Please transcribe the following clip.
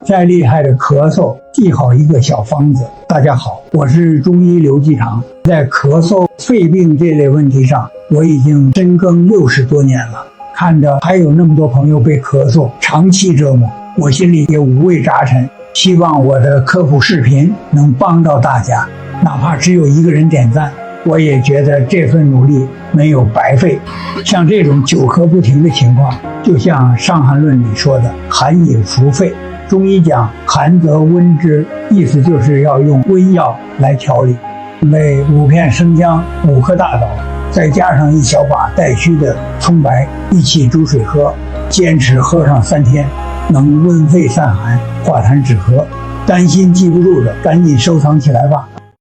再厉害的咳嗽，记好一个小方子。大家好，我是中医刘继常。在咳嗽、肺病这类问题上，我已经深耕60多年了。看着还有那么多朋友被咳嗽长期折磨，我心里也五味杂陈。希望我的科普视频能帮到大家，哪怕只有1个人点赞，我也觉得这份努力没有白费。像这种久咳不停的情况，就像《伤寒论》里说的寒饮服肺。中医讲寒则温之，意思就是要用温药来调理。准备5片生姜、5颗大枣，再加上1小把带须的葱白，一起煮水喝，坚持喝上3天，能温肺散寒、化痰止咳。担心记不住的，赶紧收藏起来吧。